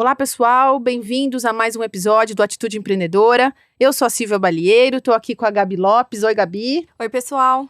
Olá, pessoal, bem-vindos a mais um episódio do Atitude Empreendedora. Eu sou a Silvia Balieiro, estou aqui com a Gabi Lopes. Oi, Gabi. Oi, pessoal.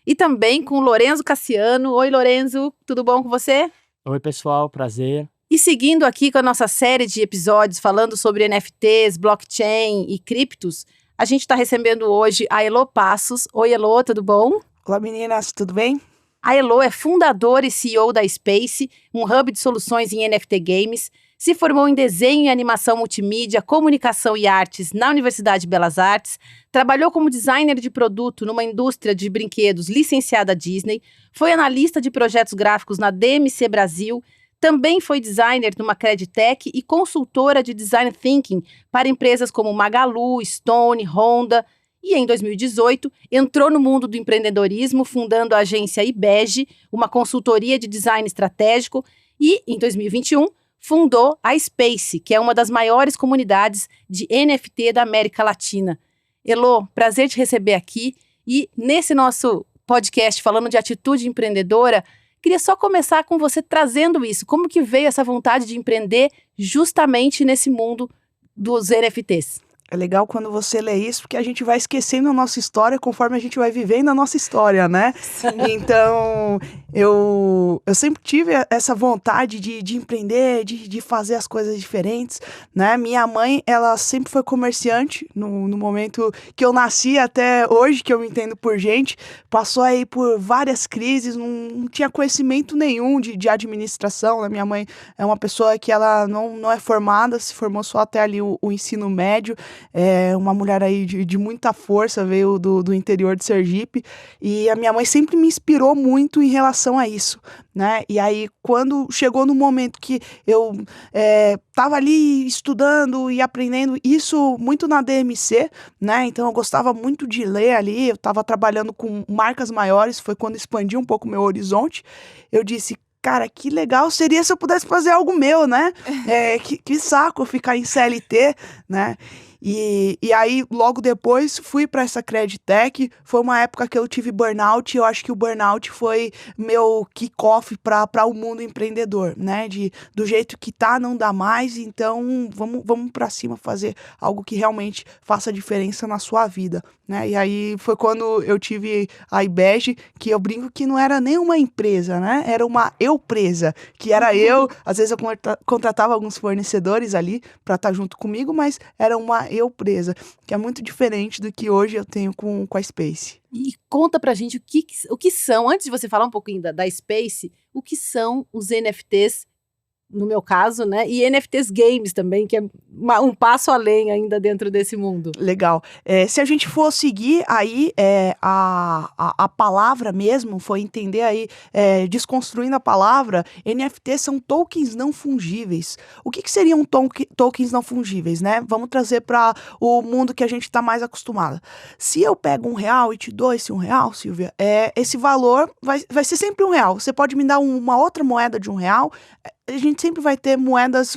E também com o Lorenzo Cassiano. Oi, Lorenzo, tudo bom com você? Oi, pessoal, prazer. E seguindo aqui com a nossa série de episódios falando sobre NFTs, blockchain e criptos, a gente está recebendo hoje a Elo Passos. Oi, Elo, tudo bom? Olá, meninas, tudo bem? A Elo é fundadora e CEO da Space, um hub de soluções em NFT Games. Se formou em desenho e animação multimídia, comunicação e artes na Universidade de Belas Artes, trabalhou como designer de produto numa indústria de brinquedos licenciada à Disney, foi analista de projetos gráficos na DMC Brasil, também foi designer numa Creditec e consultora de design thinking para empresas como Magalu, Stone, Honda. E em 2018, entrou no mundo do empreendedorismo, fundando a agência IBEG, uma consultoria de design estratégico, e em 2021, fundou a Space, que é uma das maiores comunidades de NFT da América Latina. Elo, prazer te receber aqui. E nesse nosso podcast falando de atitude empreendedora, queria só começar com você trazendo isso. Como que veio essa vontade de empreender justamente nesse mundo dos NFTs? É legal quando você lê isso, porque a gente vai esquecendo a nossa história conforme a gente vai vivendo a nossa história, né? Sim. Então, eu sempre tive essa vontade de empreender, de fazer as coisas diferentes, né? Minha mãe, ela sempre foi comerciante, no momento que eu nasci até hoje, que eu me entendo por gente, passou aí por várias crises, não tinha conhecimento nenhum de administração, né? Minha mãe é uma pessoa que ela não é formada, se formou só até ali o ensino médio. É uma mulher aí de muita força, veio do interior de Sergipe, e a minha mãe sempre me inspirou muito em relação a isso, né? E aí, quando chegou no momento que eu estava ali estudando e aprendendo isso muito na DMC, né? Então eu gostava muito de ler ali, eu estava trabalhando com marcas maiores, foi quando expandi um pouco o meu horizonte. Eu disse, cara, que legal seria se eu pudesse fazer algo meu, né? Que saco ficar em CLT, né? E aí, logo depois, fui para essa Creditec. Foi uma época que eu tive burnout. Eu acho que o burnout foi meu kick-off para o mundo empreendedor, né? Do jeito que tá, não dá mais. Então, vamos para cima fazer algo que realmente faça diferença na sua vida, né? E aí, foi quando eu tive a IBEG, que eu brinco que não era nem uma empresa, né? Era uma eu-presa, que era eu. Às vezes eu contratava alguns fornecedores ali para estar junto comigo, mas era uma eu-presa, que é muito diferente do que hoje eu tenho com a Space. E conta pra gente o que são, antes de você falar um pouquinho da Space, o que são os NFTs, no meu caso, né? E NFTs Games também, que é um passo além ainda dentro desse mundo. Legal. Se a gente for seguir aí a palavra mesmo, for entender aí, desconstruindo a palavra, NFTs são tokens não fungíveis. O que seriam tokens não fungíveis, né? Vamos trazer para o mundo que a gente está mais acostumado. Se eu pego R$1 e te dou esse R$1, Silvia, esse valor vai ser sempre R$1. Você pode me dar uma outra moeda de R$1, a gente sempre vai ter moedas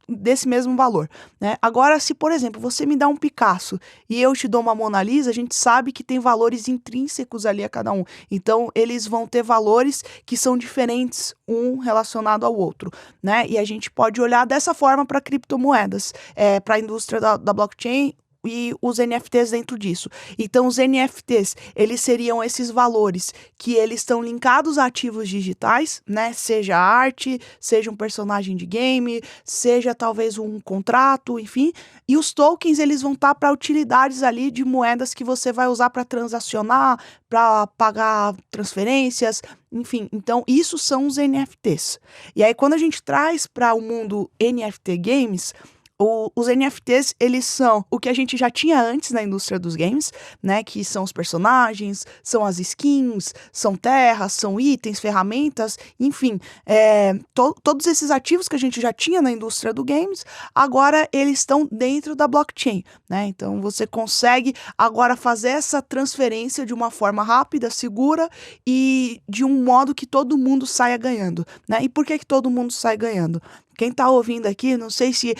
desse mesmo valor, né? Agora, se, por exemplo, você me dá um Picasso e eu te dou uma Mona Lisa, a gente sabe que tem valores intrínsecos ali a cada um. Então, eles vão ter valores que são diferentes, um relacionado ao outro, né? E a gente pode olhar dessa forma para criptomoedas, para a indústria da blockchain, e os NFTs dentro disso. Então, os NFTs, eles seriam esses valores que eles estão linkados a ativos digitais, né? Seja arte, seja um personagem de game, seja talvez um contrato, enfim. E os tokens, eles vão estar para utilidades ali de moedas que você vai usar para transacionar, para pagar transferências, enfim. Então, isso são os NFTs. E aí, quando a gente traz para o mundo NFT Games, os NFTs, eles são o que a gente já tinha antes na indústria dos games, né? Que são os personagens, são as skins, são terras, são itens, ferramentas, enfim. Todos esses ativos que a gente já tinha na indústria dos games, agora eles estão dentro da blockchain, né? Então, você consegue agora fazer essa transferência de uma forma rápida, segura e de um modo que todo mundo saia ganhando, né? E por que todo mundo sai ganhando? Quem tá ouvindo aqui, não sei se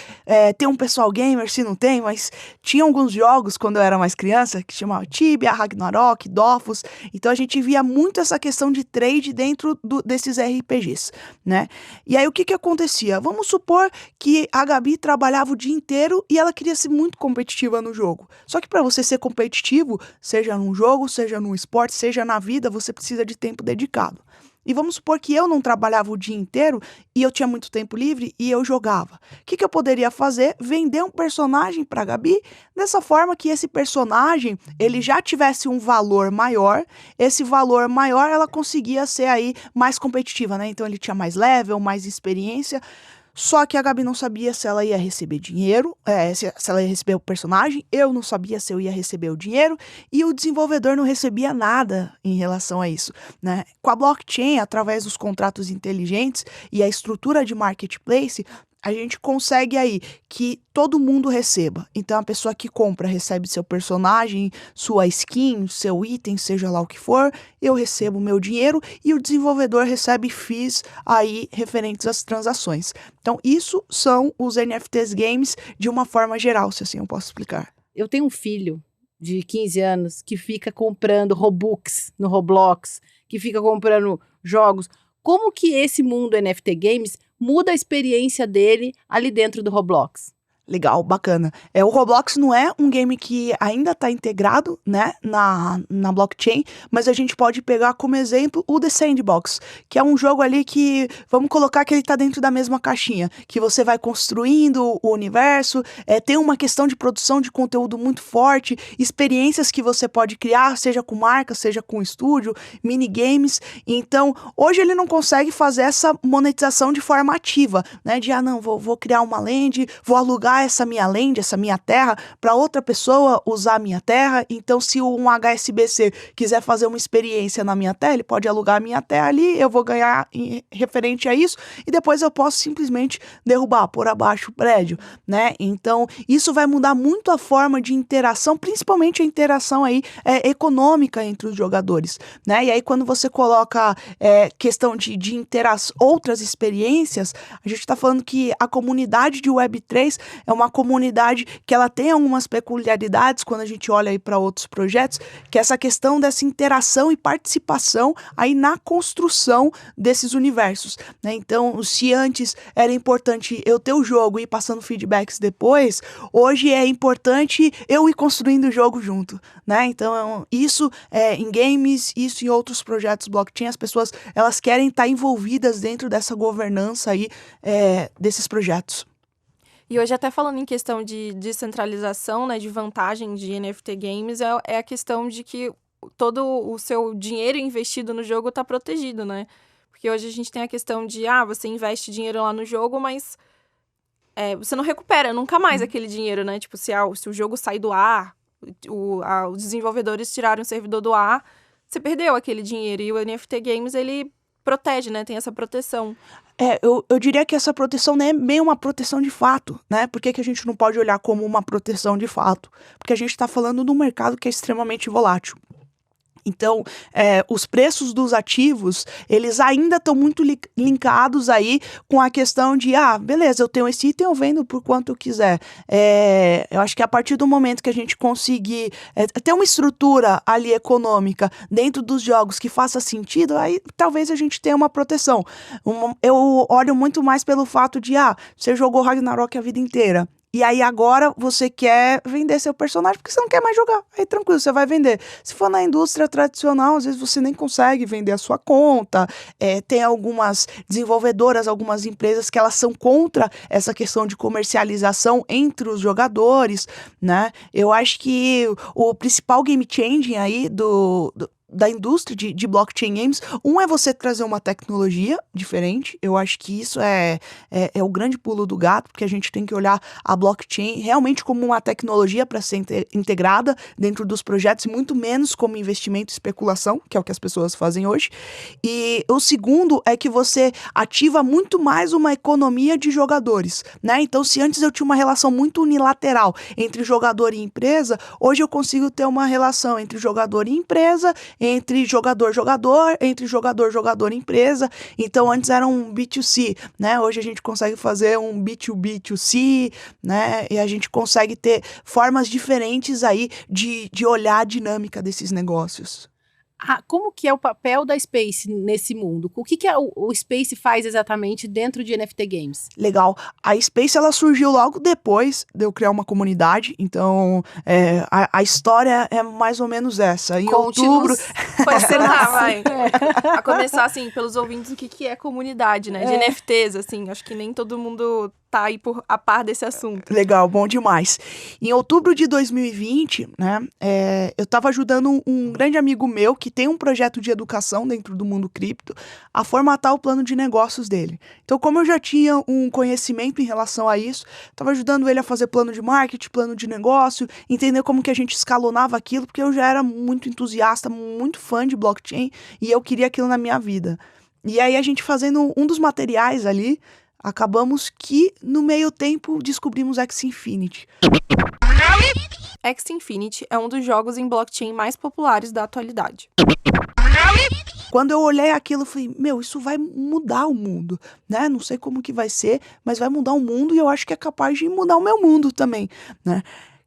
tem um pessoal gamer, se não tem, mas tinha alguns jogos quando eu era mais criança que chamavam Tibia, Ragnarok, Dofus. Então a gente via muito essa questão de trade dentro desses RPGs, né? E aí o que acontecia? Vamos supor que a Gabi trabalhava o dia inteiro e ela queria ser muito competitiva no jogo. Só que para você ser competitivo, seja num jogo, seja num esporte, seja na vida, você precisa de tempo dedicado. E vamos supor que eu não trabalhava o dia inteiro e eu tinha muito tempo livre e eu jogava. O que eu poderia fazer? Vender um personagem para a Gabi, dessa forma que esse personagem ele já tivesse um valor maior. Esse valor maior ela conseguia ser aí mais competitiva, né? Então ele tinha mais level, mais experiência. Só que a Gabi não sabia se ela ia receber dinheiro, se ela ia receber o personagem, eu não sabia se eu ia receber o dinheiro, e o desenvolvedor não recebia nada em relação a isso, né? Com a blockchain, através dos contratos inteligentes e a estrutura de marketplace, a gente consegue aí que todo mundo receba. Então, a pessoa que compra recebe seu personagem, sua skin, seu item, seja lá o que for, eu recebo meu dinheiro e o desenvolvedor recebe fees aí referentes às transações. Então, isso são os NFTs games de uma forma geral, se assim eu posso explicar. Eu tenho um filho de 15 anos que fica comprando Robux no Roblox, que fica comprando jogos. Como que esse mundo NFT Games muda a experiência dele ali dentro do Roblox? Legal, bacana. O Roblox não é um game que ainda está integrado, né, na blockchain, mas a gente pode pegar como exemplo o The Sandbox, que é um jogo ali que, vamos colocar que ele está dentro da mesma caixinha, que você vai construindo o universo, tem uma questão de produção de conteúdo muito forte, experiências que você pode criar, seja com marca, seja com estúdio, minigames. Então, hoje ele não consegue fazer essa monetização de forma ativa, né, de, não, vou criar uma land, vou alugar essa minha land, essa minha terra, para outra pessoa usar a minha terra. Então, se um HSBC quiser fazer uma experiência na minha terra, ele pode alugar a minha terra ali, eu vou ganhar referente a isso, e depois eu posso simplesmente derrubar, pôr abaixo o prédio, né? Então, isso vai mudar muito a forma de interação, principalmente a interação aí econômica entre os jogadores, né? E aí, quando você coloca questão de outras experiências, a gente está falando que a comunidade de Web3 é uma comunidade que ela tem algumas peculiaridades quando a gente olha aí para outros projetos, que é essa questão dessa interação e participação aí na construção desses universos, né? Então, se antes era importante eu ter o jogo e ir passando feedbacks depois, hoje é importante eu ir construindo o jogo junto, né? Então, isso em games, isso em outros projetos blockchain, as pessoas elas querem estar envolvidas dentro dessa governança aí desses projetos. E hoje, até falando em questão de descentralização, né, de vantagem de NFT Games, é a questão de que todo o seu dinheiro investido no jogo está protegido, né? Porque hoje a gente tem a questão de, você investe dinheiro lá no jogo, mas você não recupera nunca mais aquele dinheiro, né? Tipo, se o jogo sai do ar, os desenvolvedores tiraram o servidor do ar, você perdeu aquele dinheiro. E o NFT Games, ele protege, né? Tem essa proteção. Eu diria que essa proteção não é meio uma proteção de fato, né? Por que a gente não pode olhar como uma proteção de fato? Porque a gente está falando de um mercado que é extremamente volátil. Então, os preços dos ativos, eles ainda estão muito linkados aí com a questão de, beleza, eu tenho esse item, eu vendo por quanto eu quiser. Eu acho que a partir do momento que a gente conseguir ter uma estrutura ali econômica dentro dos jogos que faça sentido, aí talvez a gente tenha uma proteção. Eu olho muito mais pelo fato de, você jogou Ragnarok a vida inteira. E aí agora você quer vender seu personagem porque você não quer mais jogar. Aí tranquilo, você vai vender. Se for na indústria tradicional, às vezes você nem consegue vender a sua conta. Tem algumas desenvolvedoras, algumas empresas que elas são contra essa questão de comercialização entre os jogadores, né? Eu acho que o principal game changing aí da indústria de blockchain games, é você trazer uma tecnologia diferente. Eu acho que isso é o grande pulo do gato, porque a gente tem que olhar a blockchain realmente como uma tecnologia para ser integrada dentro dos projetos, e muito menos como investimento e especulação, que é o que as pessoas fazem hoje. E o segundo é que você ativa muito mais uma economia de jogadores, né? Então, se antes eu tinha uma relação muito unilateral entre jogador e empresa, hoje eu consigo ter uma relação entre jogador e empresa, entre jogador-jogador, entre jogador-jogador-empresa. Então, antes era um B2C, né? Hoje a gente consegue fazer um B2B2C, né? E a gente consegue ter formas diferentes aí de olhar a dinâmica desses negócios. Como que é o papel da Space nesse mundo? O que o Space faz exatamente dentro de NFT Games? Legal. A Space, ela surgiu logo depois de eu criar uma comunidade, então a história é mais ou menos essa. Em outubro... Pode ser lá, vai. A começar, assim, pelos ouvintes, o que é comunidade, né? De NFTs, assim, acho que nem todo mundo tá aí a par desse assunto. Legal, bom demais. Em outubro de 2020, né, eu estava ajudando um grande amigo meu que tem um projeto de educação dentro do mundo cripto a formatar o plano de negócios dele. Então, como eu já tinha um conhecimento em relação a isso, estava ajudando ele a fazer plano de marketing, plano de negócio, entender como que a gente escalonava aquilo, porque eu já era muito entusiasta, muito fã de blockchain e eu queria aquilo na minha vida. E aí a gente fazendo um dos materiais ali, acabamos que, no meio tempo, descobrimos Axie Infinity. Axie Infinity é um dos jogos em blockchain mais populares da atualidade. Quando eu olhei aquilo, eu falei, isso vai mudar o mundo, né? Não sei como que vai ser, mas vai mudar o mundo e eu acho que é capaz de mudar o meu mundo também, né?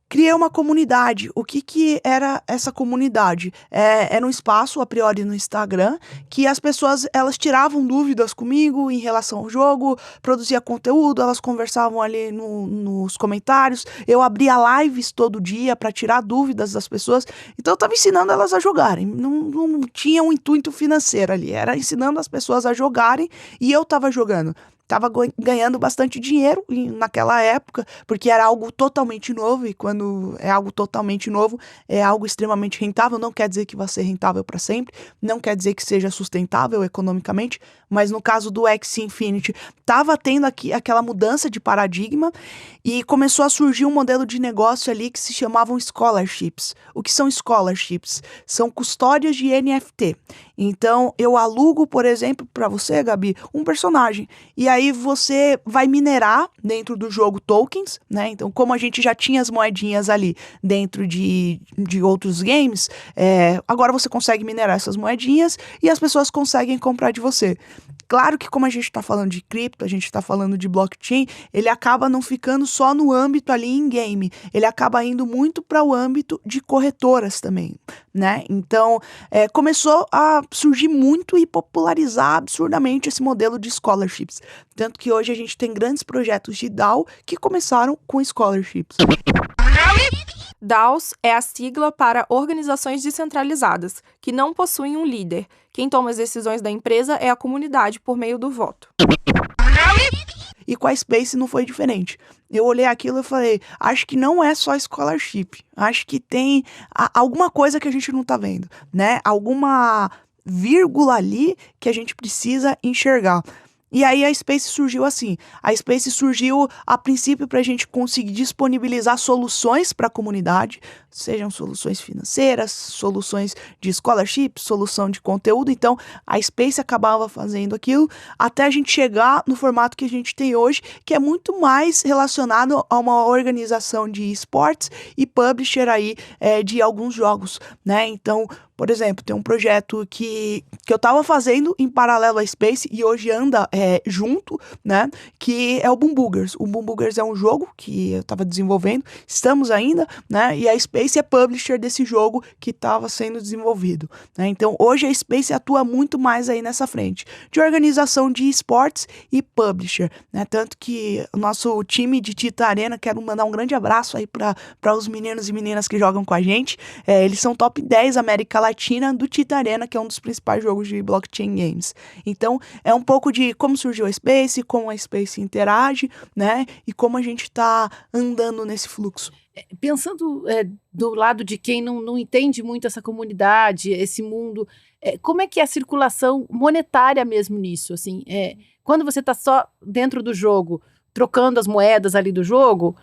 Criei uma comunidade. O que era essa comunidade? Era um espaço, a priori, no Instagram, que as pessoas, elas tiravam dúvidas comigo em relação ao jogo, produzia conteúdo, elas conversavam ali nos comentários, eu abria lives todo dia para tirar dúvidas das pessoas, então eu estava ensinando elas a jogarem, não tinha um intuito financeiro ali, era ensinando as pessoas a jogarem e eu estava jogando. Estava ganhando bastante dinheiro naquela época, porque era algo totalmente novo, e quando é algo totalmente novo, é algo extremamente rentável. Não quer dizer que vai ser rentável para sempre, não quer dizer que seja sustentável economicamente, mas no caso do Axie Infinity, estava tendo aquela mudança de paradigma e começou a surgir um modelo de negócio ali que se chamavam scholarships. O que são scholarships? São custódias de NFT. Então, eu alugo, por exemplo, para você, Gabi, um personagem. E aí você vai minerar dentro do jogo tokens, né? Então, como a gente já tinha as moedinhas ali dentro de outros games, agora você consegue minerar essas moedinhas e as pessoas conseguem comprar de você. Claro que como a gente está falando de cripto, a gente está falando de blockchain, ele acaba não ficando só no âmbito ali em game, ele acaba indo muito para o âmbito de corretoras também, né? Então, começou a surgir muito e popularizar absurdamente esse modelo de scholarships. Tanto que hoje a gente tem grandes projetos de DAO que começaram com scholarships. DAOs é a sigla para organizações descentralizadas, que não possuem um líder. Quem toma as decisões da empresa é a comunidade por meio do voto. E com a Space não foi diferente. Eu olhei aquilo e falei, acho que não é só scholarship. Acho que tem alguma coisa que a gente não tá vendo, né? Alguma vírgula ali que a gente precisa enxergar. E aí a Space surgiu assim. A Space surgiu a princípio para a gente conseguir disponibilizar soluções para a comunidade, sejam soluções financeiras, soluções de scholarship, solução de conteúdo. Então a Space acabava fazendo aquilo até a gente chegar no formato que a gente tem hoje, que é muito mais relacionado a uma organização de esportes e publisher aí de alguns jogos, né? Então, por exemplo, tem um projeto que eu estava fazendo em paralelo à Space e hoje anda junto, né? Que é o Boom Boogers. O Boom Boogers é um jogo que eu estava desenvolvendo, estamos ainda, né? E a Space é publisher desse jogo que estava sendo desenvolvido, né? Então, hoje a Space atua muito mais aí nessa frente de organização de esportes e publisher, né? Tanto que o nosso time de Tita Arena, quero mandar um grande abraço aí para os meninos e meninas que jogam com a gente. Eles são top 10 América Latina do Tita Arena, que é um dos principais jogos de blockchain games. Então, é um pouco de como surgiu a Space, como a Space interage, né? E como a gente está andando nesse fluxo. Pensando do lado de quem não entende muito essa comunidade, esse mundo, como é que é a circulação monetária mesmo nisso? Assim, quando você está só dentro do jogo, trocando as moedas ali do jogo,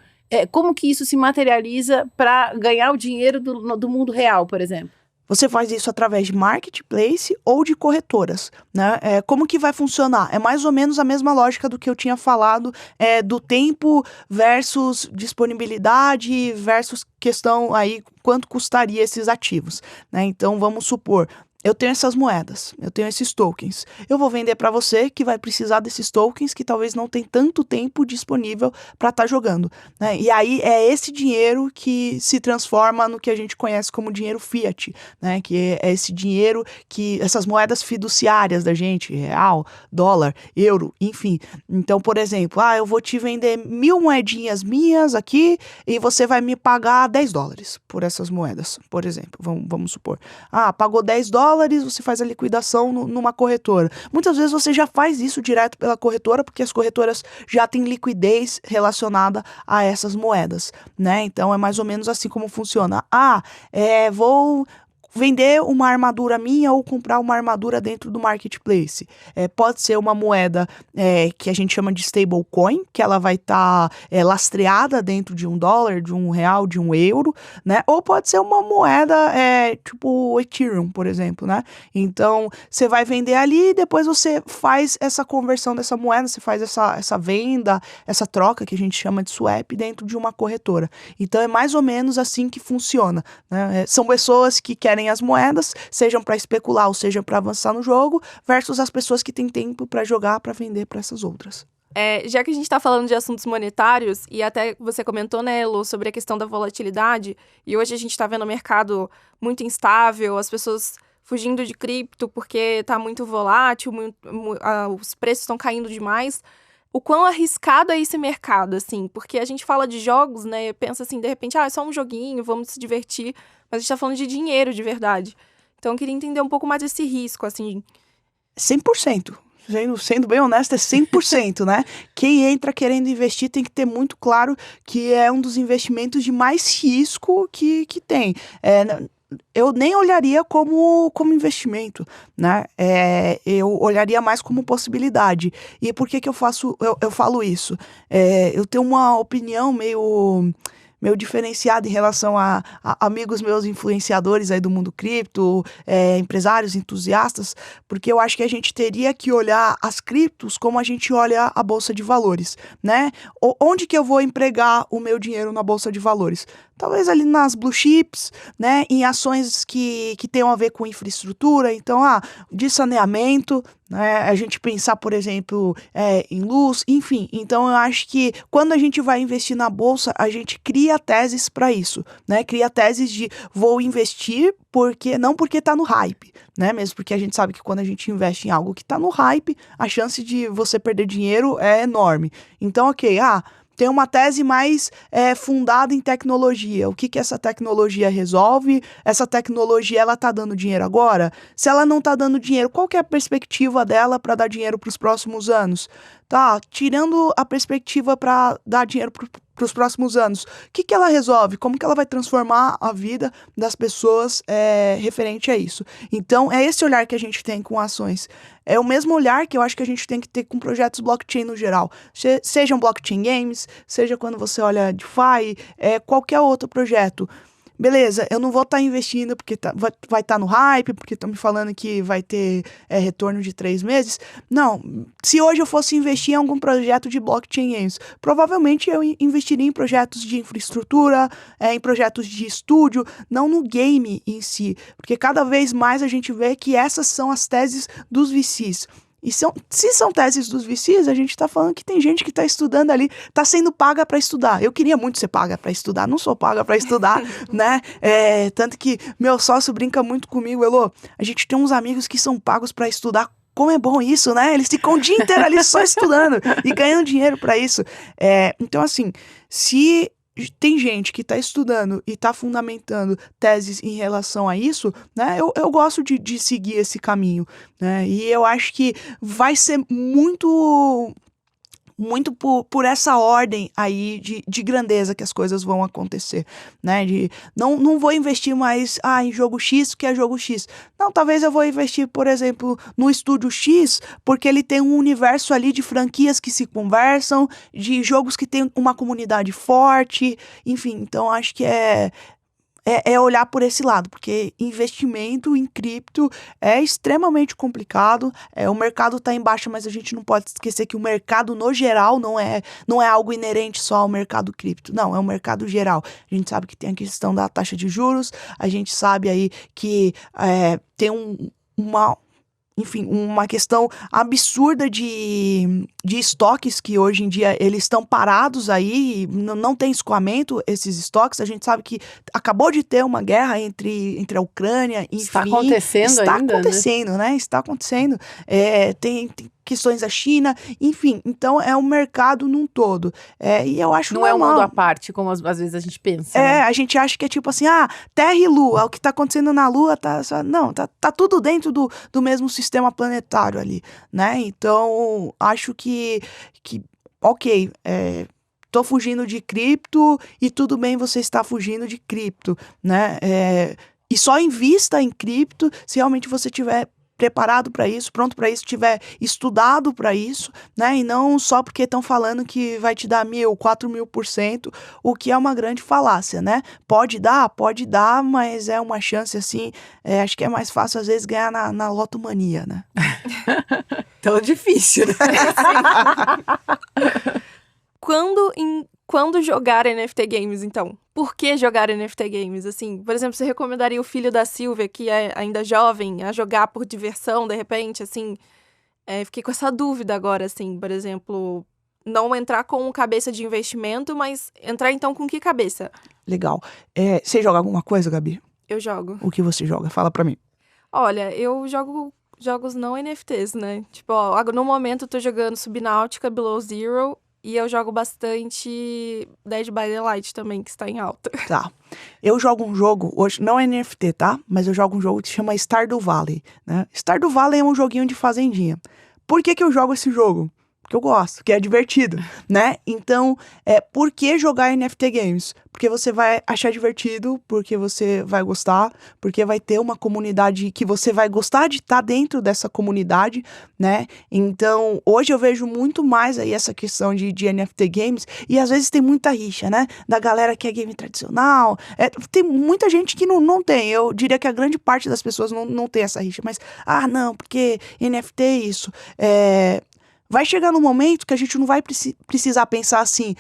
como que isso se materializa para ganhar o dinheiro do mundo real, por exemplo? Você faz isso através de marketplace ou de corretoras, né? Como que vai funcionar? É mais ou menos a mesma lógica do que eu tinha falado, do tempo versus disponibilidade versus questão aí, quanto custaria esses ativos, né? Então, vamos supor, eu tenho essas moedas, eu tenho esses tokens. Eu vou vender para você que vai precisar desses tokens que talvez não tem tanto tempo disponível para estar jogando, né? E aí é esse dinheiro que se transforma no que a gente conhece como dinheiro fiat, né? Que é esse dinheiro que essas moedas fiduciárias da gente, real, dólar, euro, enfim. Então, por exemplo, eu vou te vender 1.000 moedinhas minhas aqui e você vai me pagar $10 por essas moedas, por exemplo. Vamos supor. Pagou $10, você faz a liquidação numa corretora. Muitas vezes você já faz isso direto pela corretora, porque as corretoras já têm liquidez relacionada a essas moedas, né? Então é mais ou menos assim como funciona. Vou vender uma armadura minha ou comprar uma armadura dentro do marketplace. Pode ser uma moeda que a gente chama de stablecoin, que ela vai estar lastreada dentro de $1, de R$1, de €1, né? Ou pode ser uma moeda tipo Ethereum, por exemplo, né? Então, você vai vender ali e depois você faz essa conversão dessa moeda, você faz essa venda, essa troca que a gente chama de swap dentro de uma corretora. Então, é mais ou menos assim que funciona, né? São pessoas que querem as moedas, sejam para especular ou seja para avançar no jogo, versus as pessoas que têm tempo para jogar, para vender para essas outras. Já que a gente está falando de assuntos monetários, e até você comentou, né, Lu, sobre a questão da volatilidade, e hoje a gente está vendo o mercado muito instável, as pessoas fugindo de cripto porque está muito volátil, os preços estão caindo demais. O quão arriscado é esse mercado, assim? Porque a gente fala de jogos, né, pensa assim, de repente, é só um joguinho, vamos se divertir, mas a gente tá falando de dinheiro de verdade. Então eu queria entender um pouco mais desse risco, assim. 100%. Sendo bem honesto, é 100%, né? Quem entra querendo investir tem que ter muito claro que é um dos investimentos de mais risco que tem. Eu nem olharia como investimento, né? Eu olharia mais como possibilidade. E por que eu falo isso? Eu tenho uma opinião meio diferenciado em relação a amigos meus influenciadores aí do mundo cripto, empresários, entusiastas, porque eu acho que a gente teria que olhar as criptos como a gente olha a bolsa de valores, né? Onde que eu vou empregar o meu dinheiro na bolsa de valores? Talvez ali nas blue chips, né, em ações que tenham a ver com infraestrutura, então, de saneamento, né, a gente pensar, por exemplo, em luz, enfim. Então, eu acho que quando a gente vai investir na bolsa, a gente cria teses para isso, né, cria teses de vou investir não porque tá no hype, né, mesmo porque a gente sabe que quando a gente investe em algo que tá no hype, a chance de você perder dinheiro é enorme. Então, ok, tem uma tese mais fundada em tecnologia. O que essa tecnologia resolve? Essa tecnologia, ela tá dando dinheiro agora? Se ela não tá dando dinheiro, qual que é a perspectiva dela para dar dinheiro para os próximos anos? Tá, tirando a perspectiva para dar dinheiro para os próximos anos, o que ela resolve? Como que ela vai transformar a vida das pessoas referente a isso? Então, é esse olhar que a gente tem com ações. É o mesmo olhar que eu acho que a gente tem que ter com projetos blockchain no geral. Sejam blockchain games, seja quando você olha DeFi, qualquer outro projeto. Beleza, eu não vou estar investindo porque vai estar no hype, porque estão me falando que vai ter retorno de 3 meses. Não, se hoje eu fosse investir em algum projeto de blockchain games, provavelmente eu investiria em projetos de infraestrutura, em projetos de estúdio, não no game em si. Porque cada vez mais a gente vê que essas são as teses dos VCs. E se são teses dos VCs, a gente tá falando que tem gente que tá estudando ali, tá sendo paga para estudar. Eu queria muito ser paga para estudar, não sou paga para estudar, né? Tanto que meu sócio brinca muito comigo, Elô, a gente tem uns amigos que são pagos para estudar. Como é bom isso, né? Eles ficam o dia inteiro ali só estudando e ganhando dinheiro para isso. Então, assim, se tem gente que está estudando e está fundamentando teses em relação a isso, né? Eu gosto de seguir esse caminho, né? E eu acho que vai ser muito por essa ordem aí de grandeza que as coisas vão acontecer, né? Não vou investir mais em jogo X, que é jogo X. Não, talvez eu vou investir, por exemplo, no estúdio X, porque ele tem um universo ali de franquias que se conversam, de jogos que tem uma comunidade forte, enfim. Então, acho que é olhar por esse lado, porque investimento em cripto é extremamente complicado. O mercado está em baixa, mas a gente não pode esquecer que o mercado no geral não é algo inerente só ao mercado cripto. Não, é um mercado geral. A gente sabe que tem a questão da taxa de juros, a gente sabe aí que tem uma questão absurda de estoques que hoje em dia eles estão parados aí, não tem escoamento esses estoques. A gente sabe que acabou de ter uma guerra entre a Ucrânia, enfim. Está acontecendo ainda, né? Está acontecendo. Tem questões da China, enfim. Então, é um mercado num todo. E eu acho não normal. é um mundo à parte, como às vezes a gente pensa. Né? A gente acha que é tipo assim, Terra e Lua, o que tá acontecendo na Lua tá tudo dentro do mesmo sistema planetário ali, né? Então, acho que ok, tô fugindo de cripto e tudo bem você estar fugindo de cripto, né? E só invista em cripto se realmente você tiver preparado para isso, pronto para isso, tiver estudado para isso, né? E não só porque estão falando que vai te dar 1.000, 4.000%, o que é uma grande falácia, né? Pode dar, mas é uma chance assim, acho que é mais fácil às vezes ganhar na lotomania, né? Tão difícil, né? Quando jogar NFT Games, então? Por que jogar NFT Games? Assim, por exemplo, você recomendaria o filho da Silvia, que é ainda jovem, a jogar por diversão, de repente, assim? Fiquei com essa dúvida agora, assim, por exemplo, não entrar com cabeça de investimento, mas entrar, então, com que cabeça? Legal. Você joga alguma coisa, Gabi? Eu jogo. O que você joga? Fala pra mim. Olha, eu jogo jogos não NFTs, né? Tipo, no momento eu tô jogando Subnautica, Below Zero, e eu jogo bastante Dead by Daylight também, que está em alta. Tá. Eu jogo um jogo, hoje não é NFT, tá? Mas eu jogo um jogo que se chama Stardew Valley, né? Stardew Valley é um joguinho de fazendinha. Por que eu jogo esse jogo? Porque eu gosto, que é divertido, né? Então, por que jogar NFT Games? Porque você vai achar divertido, porque você vai gostar, porque vai ter uma comunidade que você vai gostar de estar dentro dessa comunidade, né? Então, hoje eu vejo muito mais aí essa questão de NFT Games, e às vezes tem muita rixa, né? Da galera que é game tradicional, tem muita gente que não tem, eu diria que a grande parte das pessoas não tem essa rixa, mas, não, porque NFT é isso, vai chegar no momento que a gente não vai precisar pensar assim,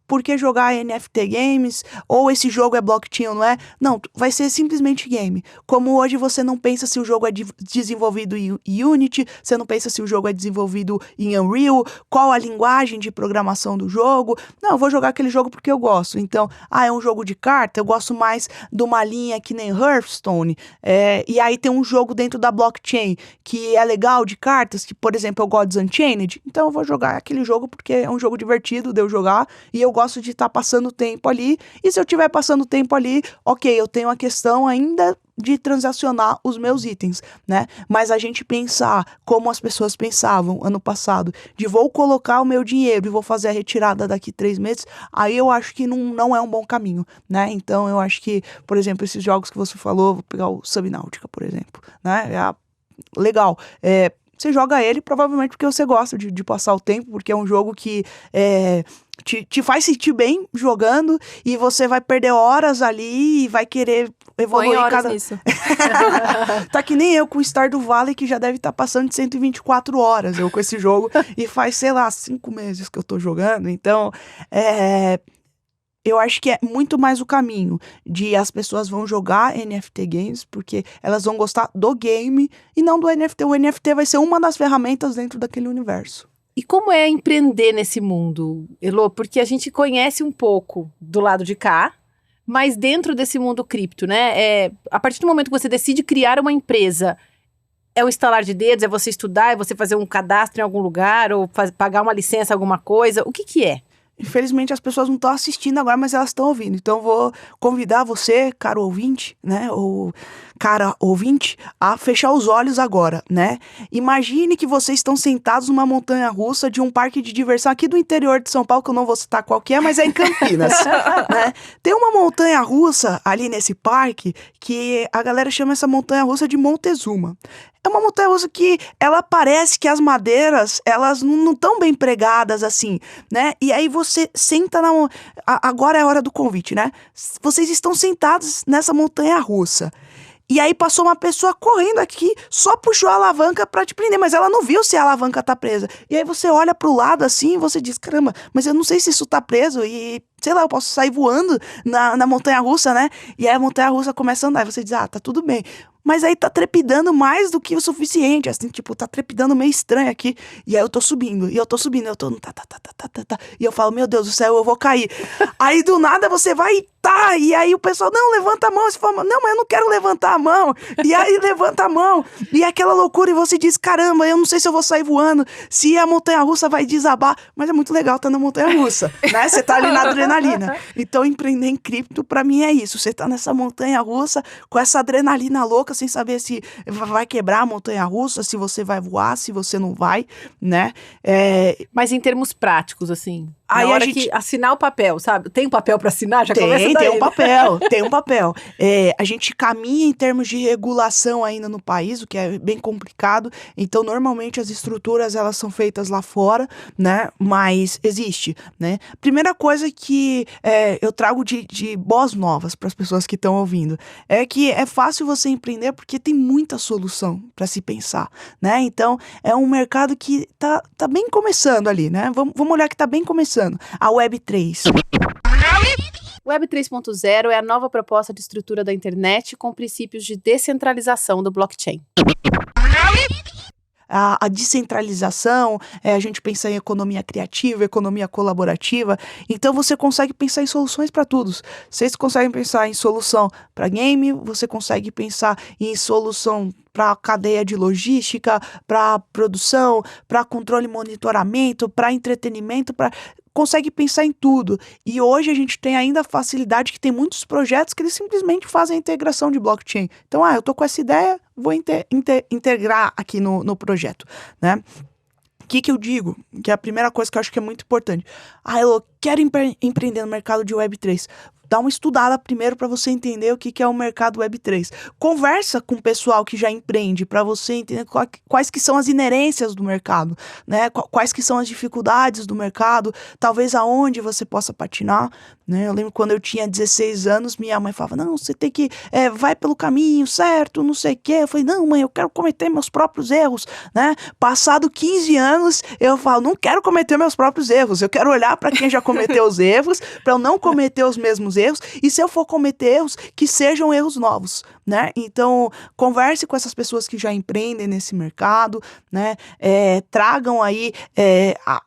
por que jogar NFT Games? Ou esse jogo é blockchain ou não é? Não, vai ser simplesmente game. Como hoje você não pensa se o jogo é desenvolvido em Unity, você não pensa se o jogo é desenvolvido em Unreal, qual a linguagem de programação do jogo. Não, eu vou jogar aquele jogo porque eu gosto. Então, é um jogo de carta, eu gosto mais de uma linha que nem Hearthstone. E aí tem um jogo dentro da blockchain que é legal de cartas, que, por exemplo, eu gosto de Unchained. Então, eu vou jogar aquele jogo porque é um jogo divertido de eu jogar e eu gosto de estar passando tempo ali, e se eu estiver passando tempo ali, ok, eu tenho a questão ainda de transacionar os meus itens, né? Mas a gente pensar como as pessoas pensavam ano passado, de vou colocar o meu dinheiro e vou fazer a retirada daqui 3 meses, aí eu acho que não é um bom caminho, né? Então eu acho que, por exemplo, esses jogos que você falou, vou pegar o Subnautica, por exemplo, né? Legal, você joga ele provavelmente porque você gosta de passar o tempo, porque é um jogo que te faz sentir bem jogando, e você vai perder horas ali e vai querer evoluir nisso. Tá que nem eu com o Stardew Valley, que já deve estar passando de 124 horas eu com esse jogo, e faz, sei lá, 5 meses que eu tô jogando. Então, eu acho que é muito mais o caminho de as pessoas vão jogar NFT Games porque elas vão gostar do game e não do NFT. O NFT vai ser uma das ferramentas dentro daquele universo. E como é empreender nesse mundo, Elô? Porque a gente conhece um pouco do lado de cá, mas dentro desse mundo cripto, né? A partir do momento que você decide criar uma empresa, é um estalar de dedos, é você estudar, é você fazer um cadastro em algum lugar, ou pagar uma licença, alguma coisa? O que é? Infelizmente as pessoas não estão assistindo agora, mas elas estão ouvindo. Então eu vou convidar você, caro ouvinte, né, ou cara ouvinte, a fechar os olhos agora, né? Imagine que vocês estão sentados numa montanha-russa de um parque de diversão aqui do interior de São Paulo, que eu não vou citar qual que é, mas é em Campinas, né? Tem uma montanha-russa ali nesse parque que a galera chama essa montanha-russa de Montezuma. É uma montanha-russa que ela parece que as madeiras, elas não estão bem pregadas assim, né? E aí você senta agora é a hora do convite, né? Vocês estão sentados nessa montanha-russa. E aí passou uma pessoa correndo aqui, só puxou a alavanca pra te prender, mas ela não viu se a alavanca tá presa. E aí você olha pro lado assim e você diz, caramba, mas eu não sei se isso tá preso e, sei lá, eu posso sair voando na montanha-russa, né? E aí a montanha-russa começa a andar e você diz, tá tudo bem. Mas aí tá trepidando mais do que o suficiente, assim, tipo, tá trepidando meio estranho aqui. E aí eu tô subindo, eu tô... E eu falo, meu Deus do céu, eu vou cair. Aí do nada você vai e aí o pessoal, não, levanta a mão. Você fala, não, mas eu não quero levantar a mão. E aí levanta a mão. E é aquela loucura e você diz, caramba, eu não sei se eu vou sair voando, se a montanha-russa vai desabar. Mas é muito legal estar na montanha-russa, né? Você tá ali na adrenalina. Então empreender em cripto pra mim é isso. Você tá nessa montanha-russa com essa adrenalina louca, sem saber se vai quebrar a montanha-russa, se você vai voar, se você não vai, né? Mas em termos práticos, assim, aí na hora a gente... que assinar o papel, sabe? Tem um papel para assinar? Já começa daí, tem um né? papel, tem um papel. A gente caminha em termos de regulação ainda no país, o que é bem complicado. Então, normalmente, as estruturas, elas são feitas lá fora, né? Mas existe, né? Primeira coisa que eu trago de boas novas para as pessoas que estão ouvindo é que é fácil você empreender porque tem muita solução para se pensar, né? Então, é um mercado que tá bem começando ali, né? Vamos olhar que tá bem começando. A Web3. Web 3.0 é a nova proposta de estrutura da internet com princípios de descentralização do blockchain. A descentralização, a gente pensa em economia criativa, economia colaborativa, então você consegue pensar em soluções para todos. Vocês conseguem pensar em solução para game, você consegue pensar em solução para cadeia de logística, para produção, para controle e monitoramento, para entretenimento, consegue pensar em tudo. E hoje a gente tem ainda a facilidade que tem muitos projetos que eles simplesmente fazem a integração de blockchain. Então, eu tô com essa ideia, vou integrar aqui no projeto, né? O que eu digo? Que é a primeira coisa que eu acho que é muito importante. Eu quero empreender no mercado de Web3. Dá uma estudada primeiro para você entender o que é o mercado Web3. Conversa com o pessoal que já empreende para você entender quais que são as inerências do mercado, né? Quais que são as dificuldades do mercado, talvez aonde você possa patinar, né? Eu lembro quando eu tinha 16 anos, minha mãe falava, não, você tem que, vai pelo caminho certo, não sei o quê. Eu falei, não, mãe, eu quero cometer meus próprios erros, né? Passado 15 anos, eu falo, não quero cometer meus próprios erros, eu quero olhar para quem já cometeu os erros, para eu não cometer os mesmos erros, e se eu for cometer erros, que sejam erros novos, né? Então, converse com essas pessoas que já empreendem nesse mercado, né? Tragam aí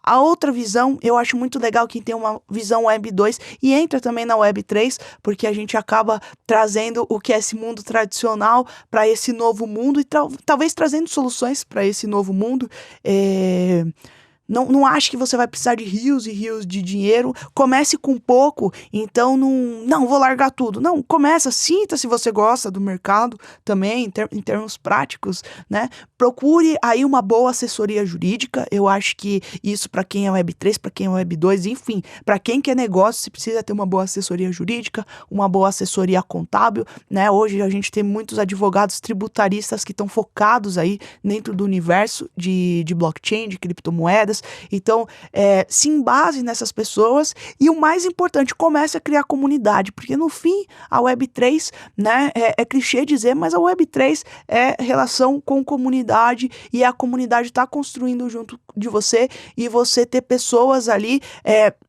a outra visão. Eu acho muito legal quem tem uma visão Web 2 e entra também na Web 3, porque a gente acaba trazendo o que é esse mundo tradicional para esse novo mundo e talvez trazendo soluções para esse novo mundo. Não ache que você vai precisar de rios e rios de dinheiro. Comece com pouco, então não vou largar tudo. Não, começa, sinta se você gosta do mercado também, em termos práticos, né? Procure aí uma boa assessoria jurídica. Eu acho que isso para quem é Web 3, para quem é Web 2, enfim, para quem quer negócio, você precisa ter uma boa assessoria jurídica, uma boa assessoria contábil, né? Hoje a gente tem muitos advogados tributaristas que estão focados aí dentro do universo de blockchain, de criptomoedas. Então, se embase nessas pessoas e o mais importante, comece a criar comunidade, porque no fim, a Web3, né, é clichê dizer, mas a Web3 é relação com comunidade e a comunidade está construindo junto de você e você ter pessoas ali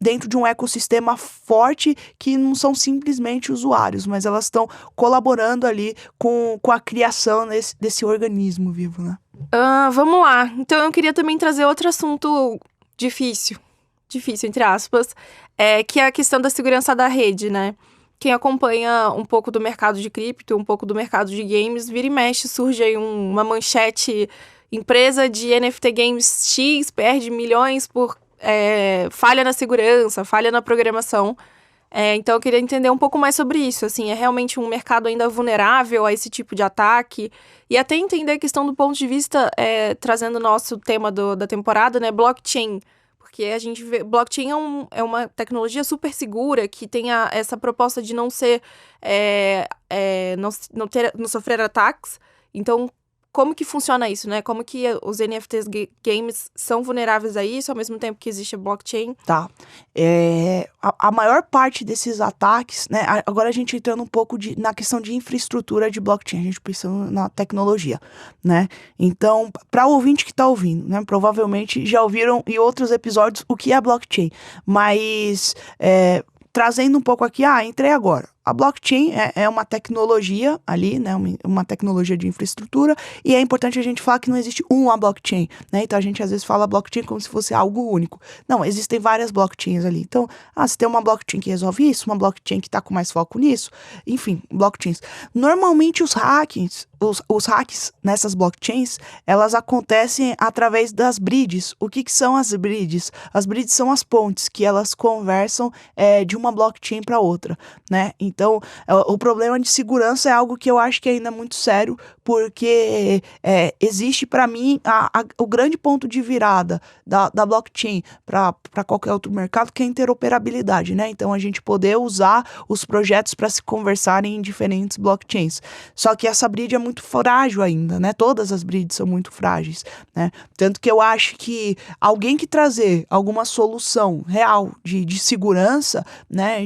dentro de um ecossistema forte que não são simplesmente usuários, mas elas estão colaborando ali com a criação desse organismo vivo, né? Vamos lá. Então, eu queria também trazer outro assunto difícil, entre aspas, que é a questão da segurança da rede, né? Quem acompanha um pouco do mercado de cripto, um pouco do mercado de games, vira e mexe, surge aí uma manchete, empresa de NFT Games X perde milhões por falha na segurança, falha na programação. Então eu queria entender um pouco mais sobre isso, assim, é realmente um mercado ainda vulnerável a esse tipo de ataque? E até entender a questão do ponto de vista, trazendo o nosso tema da temporada, né, blockchain. Porque a gente vê, blockchain é uma tecnologia super segura, que tem essa proposta de não ser, não sofrer ataques. Então, como que funciona isso, né? Como que os NFTs games são vulneráveis a isso, ao mesmo tempo que existe a blockchain? Tá. A maior parte desses ataques, né? Agora a gente entrando um pouco na questão de infraestrutura de blockchain, a gente pensando na tecnologia, né? Então, para o ouvinte que está ouvindo, né? Provavelmente já ouviram em outros episódios o que é blockchain, mas trazendo um pouco aqui, entrei agora. A blockchain é uma tecnologia ali, né, uma tecnologia de infraestrutura, e é importante a gente falar que não existe uma blockchain, né, então a gente às vezes fala blockchain como se fosse algo único. Não, existem várias blockchains ali. Então, se tem uma blockchain que resolve isso, uma blockchain que está com mais foco nisso, enfim, blockchains. Normalmente os hacks nessas blockchains, elas acontecem através das bridges. O que são as bridges? As bridges são as pontes que elas conversam de uma blockchain para outra, né? Então, o problema de segurança é algo que eu acho que ainda é muito sério, porque existe para mim o grande ponto de virada da blockchain para qualquer outro mercado, que é a interoperabilidade, né? Então, a gente poder usar os projetos para se conversarem em diferentes blockchains. Só que essa bridge é muito frágil ainda, né? Todas as bridges são muito frágeis, né? Tanto que eu acho que alguém que trazer alguma solução real de segurança, né?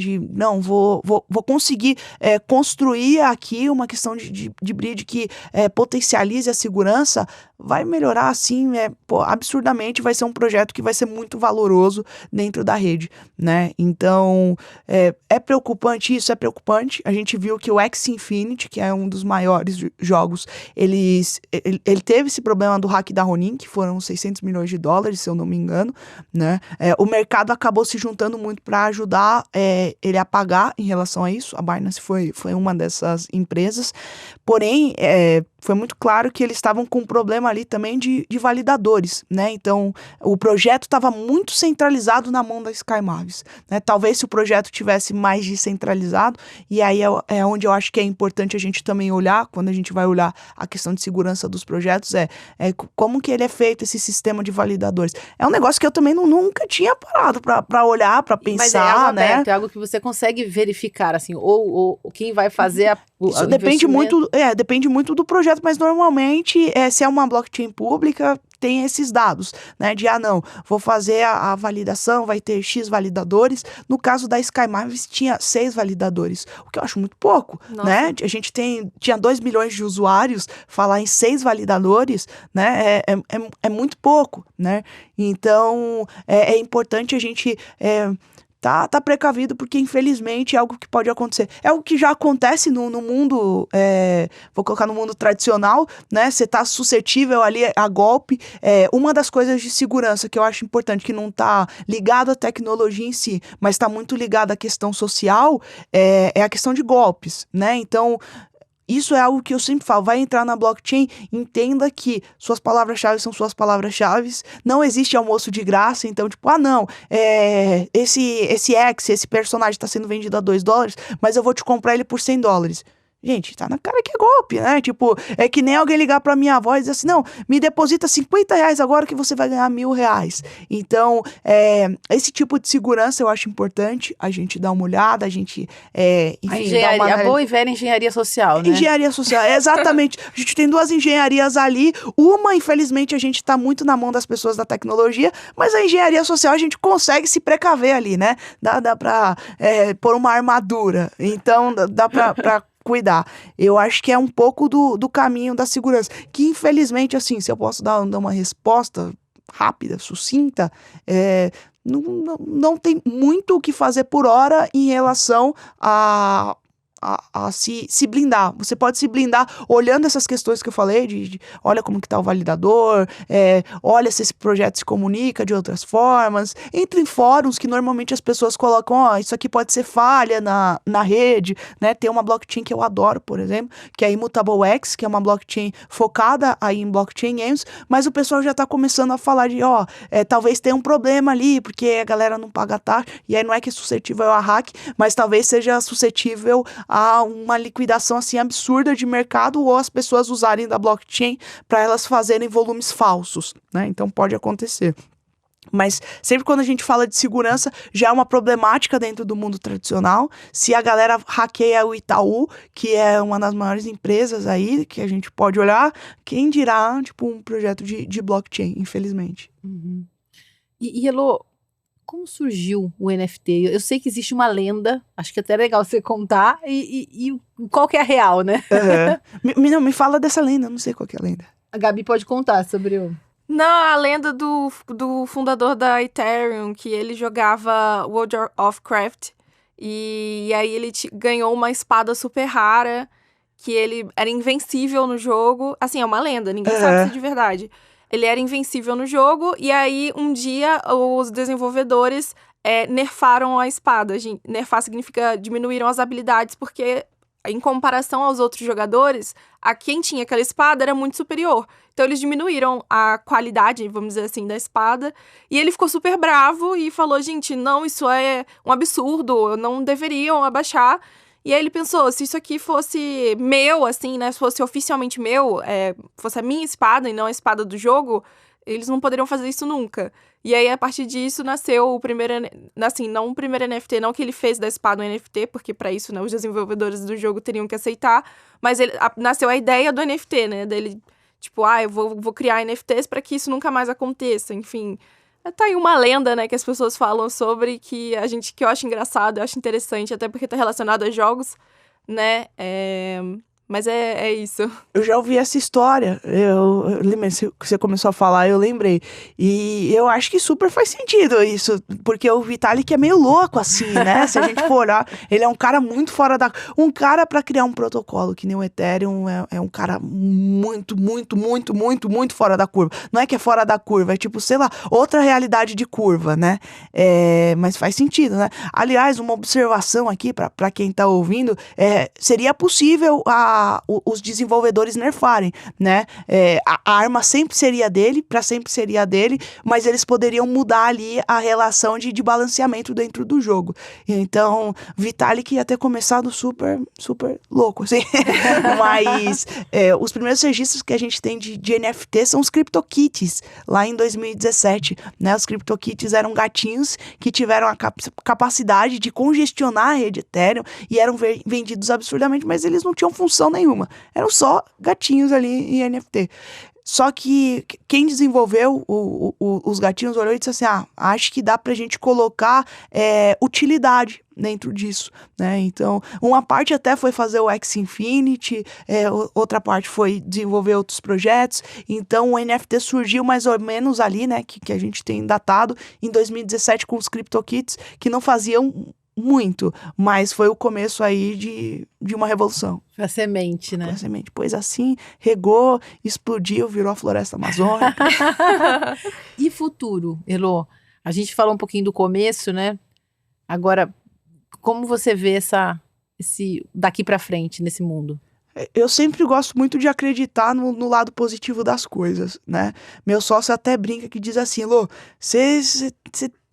Vou conseguir construir aqui uma questão de bridge que potencialize a segurança, vai melhorar assim, absurdamente, vai ser um projeto que vai ser muito valoroso dentro da rede, né? Então, é preocupante isso? É preocupante. A gente viu que o Axie Infinity, que é um dos maiores jogos, ele teve esse problema do hack da Ronin, que foram $600 milhões, se eu não me engano, né? O mercado acabou se juntando muito para ajudar ele a pagar em relação a isso. A Binance foi uma dessas empresas, porém, foi muito claro que eles estavam com um problema ali também de validadores, né? Então, o projeto estava muito centralizado na mão da Sky Mavis, né? Talvez se o projeto tivesse mais descentralizado, e aí é onde eu acho que é importante a gente também olhar, quando a gente vai olhar a questão de segurança dos projetos, como que ele é feito, esse sistema de validadores. É um negócio que eu também nunca tinha parado para olhar, para pensar, mas é algo né? aberto, é algo que você consegue verificar, assim, ou quem vai fazer isso depende muito do projeto, mas normalmente, se é uma blockchain pública, tem esses dados, né, vou fazer a validação, vai ter X validadores. No caso da Sky Mavis, tinha 6 validadores, o que eu acho muito pouco, né? A gente tinha 2 milhões de usuários, falar em 6 validadores, né, é muito pouco, né? Então, é importante a gente tá precavido, porque infelizmente é algo que pode acontecer. É algo que já acontece no mundo, vou colocar no mundo tradicional, né? Você tá suscetível ali a golpe. Uma das coisas de segurança que eu acho importante, que não tá ligado à tecnologia em si, mas tá muito ligado à questão social, é a questão de golpes, né? Então, isso é algo que eu sempre falo, vai entrar na blockchain, entenda que suas palavras-chave são suas palavras-chave, não existe almoço de graça, então esse personagem está sendo vendido a $2, mas eu vou te comprar ele por $100. Gente, tá na cara que é golpe, né? Tipo, é que nem alguém ligar pra minha avó e dizer assim, não, me deposita R$50 agora que você vai ganhar R$1.000. Então, esse tipo de segurança eu acho importante a gente dar uma olhada, a gente, enfim, a boa e velha engenharia social, né? Engenharia social, exatamente. A gente tem 2 engenharias ali, uma, infelizmente, a gente tá muito na mão das pessoas da tecnologia, mas a engenharia social a gente consegue se precaver ali, né? Dá pra pôr uma armadura, então dá pra cuidar. Eu acho que é um pouco do caminho da segurança, que infelizmente, assim, se eu posso dar uma resposta rápida, sucinta, não tem muito o que fazer por hora em relação a se blindar. Você pode se blindar olhando essas questões que eu falei, de olha como que tá o validador, olha se esse projeto se comunica de outras formas. Entre em fóruns que normalmente as pessoas colocam, isso aqui pode ser falha na rede, né? Tem uma blockchain que eu adoro, por exemplo, que é a ImmutableX, que é uma blockchain focada aí em blockchain games, mas o pessoal já tá começando a falar de, talvez tenha um problema ali, porque a galera não paga taxa, e aí não é que é suscetível a hack, mas talvez seja suscetível a uma liquidação assim absurda de mercado ou as pessoas usarem da blockchain para elas fazerem volumes falsos, né? Então pode acontecer. Mas sempre quando a gente fala de segurança, já é uma problemática dentro do mundo tradicional. Se a galera hackeia o Itaú, que é uma das maiores empresas aí, que a gente pode olhar, quem dirá, tipo, um projeto de blockchain, infelizmente. Uhum. E Elô, como surgiu o NFT? Eu sei que existe uma lenda, acho que até é legal você contar, e qual que é a real, né? Não, me fala dessa lenda, eu não sei qual que é a lenda. A Gabi pode contar sobre o... Não, a lenda do fundador da Ethereum, que ele jogava World of Warcraft, e aí ele ganhou uma espada super rara, que ele era invencível no jogo. Assim, é uma lenda, ninguém sabe se é de verdade. Ele era invencível no jogo, e aí um dia os desenvolvedores nerfaram a espada. Nerfar significa diminuíram as habilidades, porque em comparação aos outros jogadores, a quem tinha aquela espada era muito superior. Então eles diminuíram a qualidade, vamos dizer assim, da espada. E ele ficou super bravo e falou, gente, não, isso é um absurdo, não deveriam abaixar. E aí ele pensou, se isso aqui fosse meu, assim, né, se fosse oficialmente meu, fosse a minha espada e não a espada do jogo, eles não poderiam fazer isso nunca. E aí, a partir disso, nasceu o primeiro... Assim, não o primeiro NFT, não que ele fez da espada um NFT, porque para isso, né, os desenvolvedores do jogo teriam que aceitar, mas nasceu a ideia do NFT, né, dele, tipo, eu vou criar NFTs para que isso nunca mais aconteça, enfim. Tá aí uma lenda, né, que as pessoas falam sobre, que eu acho engraçado, eu acho interessante, até porque tá relacionado a jogos, né, mas é isso. Eu já ouvi essa história. Eu lembrei, você começou a falar, eu lembrei. E eu acho que super faz sentido isso. Porque o Vitalik é meio louco, assim, né? Se a gente for olhar, ele é um cara muito fora da... Um cara pra criar um protocolo que nem o Ethereum é um cara muito, muito, muito, muito, muito fora da curva. Não é que é fora da curva, é tipo, sei lá, outra realidade de curva, né? Mas faz sentido, né? Aliás, uma observação aqui pra quem tá ouvindo, seria possível os desenvolvedores nerfarem, né? A arma sempre seria dele, pra sempre seria dele, mas eles poderiam mudar ali a relação de balanceamento dentro do jogo. Então, Vitalik ia ter começado super, super louco, assim. Mas os primeiros registros que a gente tem de NFT são os CryptoKitties, lá em 2017, né? Os CryptoKitties eram gatinhos que tiveram a capacidade de congestionar a rede Ethereum e eram vendidos absurdamente, mas eles não tinham função nenhuma. Eram só gatinhos ali em NFT. Só que quem desenvolveu os gatinhos olhou e disse assim, acho que dá pra gente colocar utilidade dentro disso, né? Então, uma parte até foi fazer o X Infinity, outra parte foi desenvolver outros projetos. Então, o NFT surgiu mais ou menos ali, né? Que a gente tem datado em 2017 com os CryptoKitties, que não faziam muito, mas foi o começo aí de uma revolução. Foi a semente, né? Foi a semente. Pois assim, regou, explodiu, virou a floresta amazônica. E futuro, Elô? A gente falou um pouquinho do começo, né? Agora, como você vê esse daqui pra frente nesse mundo? Eu sempre gosto muito de acreditar no lado positivo das coisas, né? Meu sócio até brinca que diz assim, Lô, você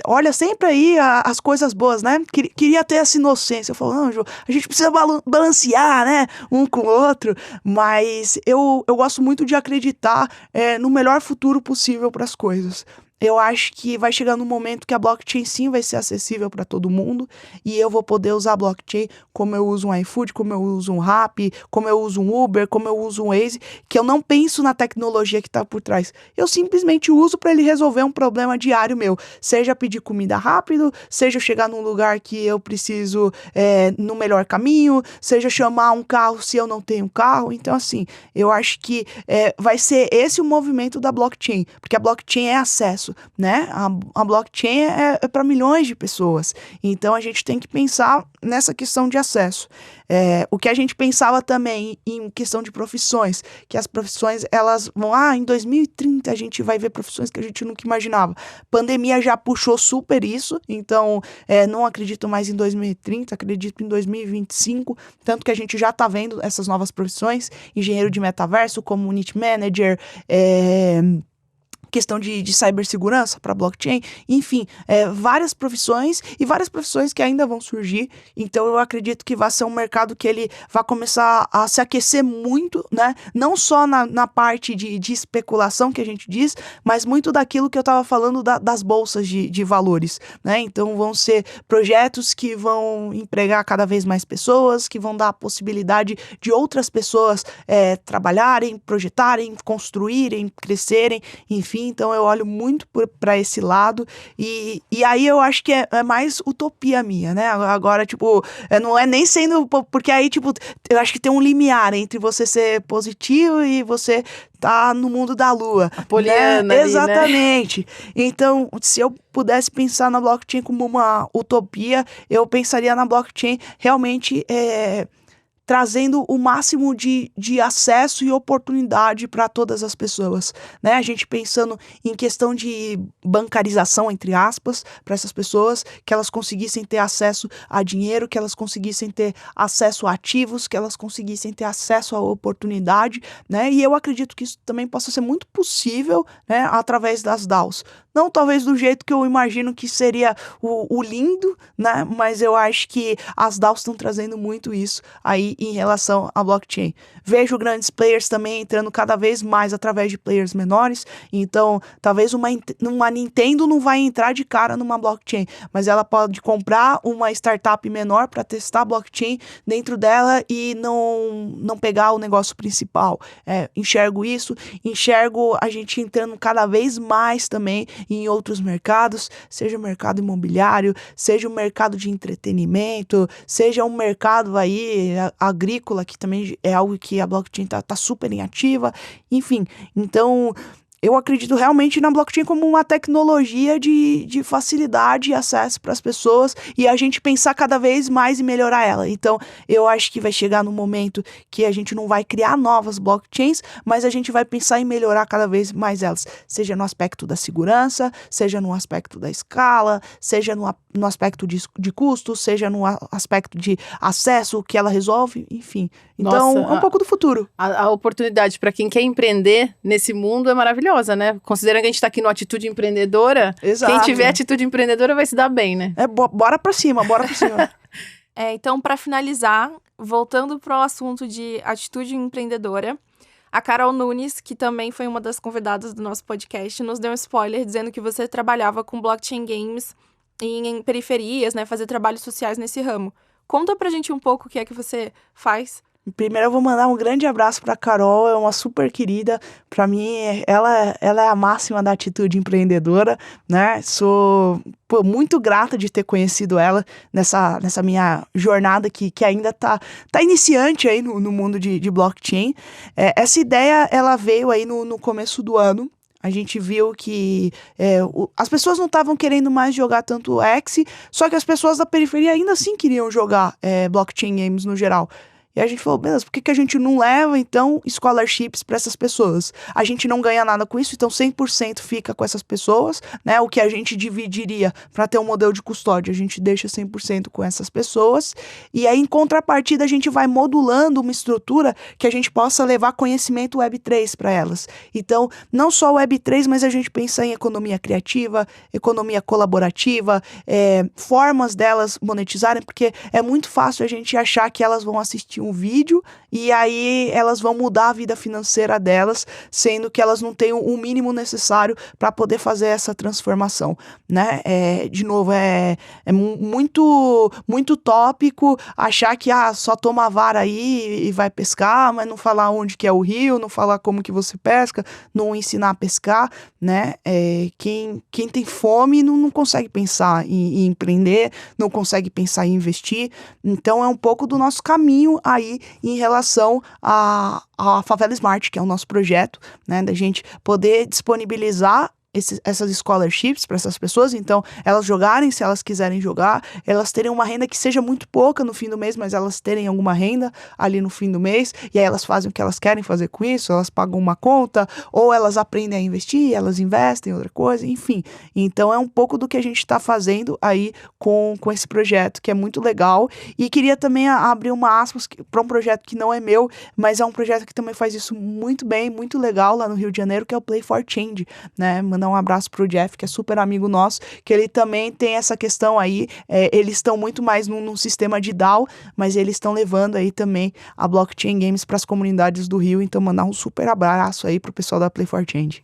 olha sempre aí as coisas boas, né? Queria ter essa inocência. Eu falo, não, Ju, a gente precisa balancear, né? Um com o outro. Mas eu gosto muito de acreditar no melhor futuro possível para as coisas. Eu acho que vai chegar num momento que a blockchain sim vai ser acessível para todo mundo e eu vou poder usar a blockchain como eu uso um iFood, como eu uso um Rappi, como eu uso um Uber, como eu uso um Waze, que eu não penso na tecnologia que está por trás. Eu simplesmente uso para ele resolver um problema diário meu, seja pedir comida rápido, seja chegar num lugar que eu preciso no melhor caminho, seja chamar um carro se eu não tenho carro. Então, assim, eu acho que vai ser esse o movimento da blockchain, porque a blockchain é acesso. acesso, né? A blockchain é para milhões de pessoas. Então, a gente tem que pensar nessa questão de acesso. O que a gente pensava também em questão de profissões, que as profissões, elas vão, em 2030 a gente vai ver profissões que a gente nunca imaginava. Pandemia já puxou super isso, então não acredito mais em 2030, acredito em 2025, tanto que a gente já está vendo essas novas profissões, engenheiro de metaverso, community manager, questão de cibersegurança para blockchain, enfim, várias profissões e várias profissões que ainda vão surgir. Então eu acredito que vai ser um mercado que ele vai começar a se aquecer muito, né? Não só na parte de especulação que a gente diz, mas muito daquilo que eu estava falando das bolsas de valores, né? Então vão ser projetos que vão empregar cada vez mais pessoas, que vão dar a possibilidade de outras pessoas trabalharem, projetarem, construírem, crescerem, enfim. Então eu olho muito para esse lado e aí eu acho que é mais utopia minha, né? Agora, tipo, não é nem sendo, porque aí, tipo, eu acho que tem um limiar entre você ser positivo e você tá no mundo da lua. Poliana, né? ali, né? Exatamente. Então, se eu pudesse pensar na blockchain como uma utopia, eu pensaria na blockchain realmente trazendo o máximo de acesso e oportunidade para todas as pessoas, né? A gente pensando em questão de bancarização, entre aspas, para essas pessoas, que elas conseguissem ter acesso a dinheiro, que elas conseguissem ter acesso a ativos, que elas conseguissem ter acesso à oportunidade, né? E eu acredito que isso também possa ser muito possível, né, através das DAOs. Não talvez do jeito que eu imagino que seria o lindo, né? Mas eu acho que as DAOs estão trazendo muito isso aí em relação à blockchain. Vejo grandes players também entrando cada vez mais através de players menores. Então, talvez uma Nintendo não vai entrar de cara numa blockchain, mas ela pode comprar uma startup menor para testar a blockchain dentro dela e não pegar o negócio principal. Enxergo isso, enxergo a gente entrando cada vez mais também em outros mercados, seja o mercado imobiliário, seja o mercado de entretenimento, seja um mercado aí agrícola, que também é algo que a blockchain tá super em ativa, enfim. Então, eu acredito realmente na blockchain como uma tecnologia de facilidade e acesso para as pessoas e a gente pensar cada vez mais em melhorar ela. Então, eu acho que vai chegar no momento que a gente não vai criar novas blockchains, mas a gente vai pensar em melhorar cada vez mais elas, seja no aspecto da segurança, seja no aspecto da escala, seja no aspecto de custo, seja no aspecto de acesso que ela resolve, enfim. Então, Nossa, é um pouco do futuro. A oportunidade para quem quer empreender nesse mundo é maravilhosa, né? Considerando que a gente tá aqui no Atitude Empreendedora, Exato. quem tiver atitude empreendedora vai se dar bem, né? Bora pra cima, bora pra cima. Então, para finalizar, voltando para o assunto de atitude empreendedora, a Carol Nunes, que também foi uma das convidadas do nosso podcast, nos deu um spoiler dizendo que você trabalhava com blockchain games em periferias, né? Fazer trabalhos sociais nesse ramo. Conta pra gente um pouco o que é que você faz. Primeiro eu vou mandar um grande abraço pra Carol, é uma super querida. Pra mim, ela é a máxima da atitude empreendedora, né? Sou muito grata de ter conhecido ela nessa minha jornada que ainda tá iniciante aí no mundo de blockchain. Essa ideia, ela veio aí no começo do ano. A gente viu que as pessoas não estavam querendo mais jogar tanto X, só que as pessoas da periferia ainda assim queriam jogar blockchain games no geral. E a gente falou, beleza, por que a gente não leva, então, scholarships para essas pessoas? A gente não ganha nada com isso, então 100% fica com essas pessoas, né? O que a gente dividiria para ter um modelo de custódia, a gente deixa 100% com essas pessoas. E aí, em contrapartida, a gente vai modulando uma estrutura que a gente possa levar conhecimento Web3 para elas. Então, não só Web3, mas a gente pensa em economia criativa, economia colaborativa, formas delas monetizarem, porque é muito fácil a gente achar que elas vão assistir um vídeo e aí elas vão mudar a vida financeira delas, sendo que elas não têm o mínimo necessário para poder fazer essa transformação, né? De novo, é muito, muito tópico achar que só toma a vara aí e vai pescar, mas não falar onde que é o rio, não falar como que você pesca, não ensinar a pescar, né? Quem tem fome não consegue pensar em empreender, não consegue pensar em investir, então é um pouco do nosso caminho aí em relação à Favela Smart, que é o nosso projeto, né, da gente poder disponibilizar essas scholarships para essas pessoas, então elas jogarem se elas quiserem jogar, elas terem uma renda que seja muito pouca no fim do mês, mas elas terem alguma renda ali no fim do mês, e aí elas fazem o que elas querem fazer com isso, elas pagam uma conta, ou elas aprendem a investir, elas investem em outra coisa, enfim. Então é um pouco do que a gente está fazendo aí com esse projeto, que é muito legal, e queria também abrir uma aspas para um projeto que não é meu, mas é um projeto que também faz isso muito bem, muito legal lá no Rio de Janeiro, que é o Play for Change, né? Mandar um abraço pro Jeff, que é super amigo nosso, que ele também tem essa questão aí, eles estão muito mais num sistema de DAO, mas eles estão levando aí também a blockchain games para as comunidades do Rio, então mandar um super abraço aí pro pessoal da Play for Change.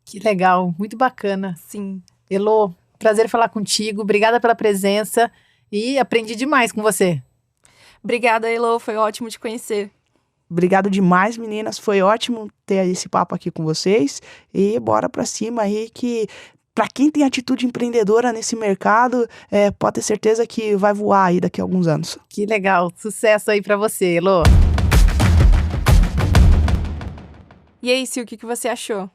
Que legal, muito bacana. Sim. Elô, prazer falar contigo, obrigada pela presença e aprendi demais com você. Obrigada, Elô, foi ótimo te conhecer. Obrigado demais, meninas. Foi ótimo ter esse papo aqui com vocês. E bora pra cima aí que, pra quem tem atitude empreendedora nesse mercado, pode ter certeza que vai voar aí daqui a alguns anos. Que legal. Sucesso aí pra você, Elô. E aí, Sil, o que você achou?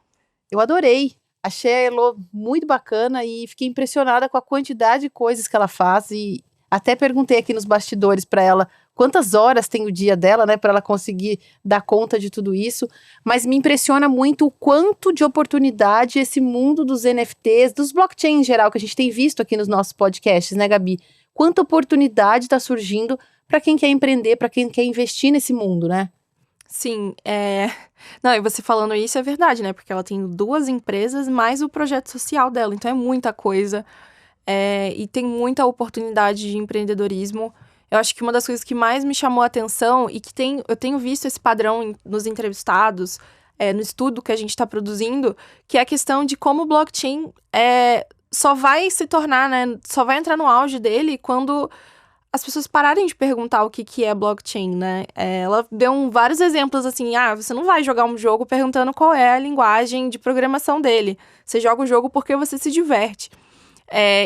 Eu adorei. Achei a Elô muito bacana e fiquei impressionada com a quantidade de coisas que ela faz. E até perguntei aqui nos bastidores pra ela quantas horas tem o dia dela, né, para ela conseguir dar conta de tudo isso, mas me impressiona muito o quanto de oportunidade esse mundo dos NFTs, dos blockchain em geral, que a gente tem visto aqui nos nossos podcasts, né, Gabi? Quanta oportunidade está surgindo para quem quer empreender, para quem quer investir nesse mundo, né? Sim, Não, e você falando isso é verdade, né? Porque ela tem 2 empresas mais o projeto social dela, então é muita coisa. E tem muita oportunidade de empreendedorismo. Eu acho que uma das coisas que mais me chamou a atenção e que eu tenho visto esse padrão nos entrevistados, no estudo que a gente está produzindo, que é a questão de como o blockchain só vai se tornar, né? Só vai entrar no auge dele quando as pessoas pararem de perguntar o que é blockchain, né? Ela deu vários exemplos assim, você não vai jogar um jogo perguntando qual é a linguagem de programação dele. Você joga o jogo porque você se diverte.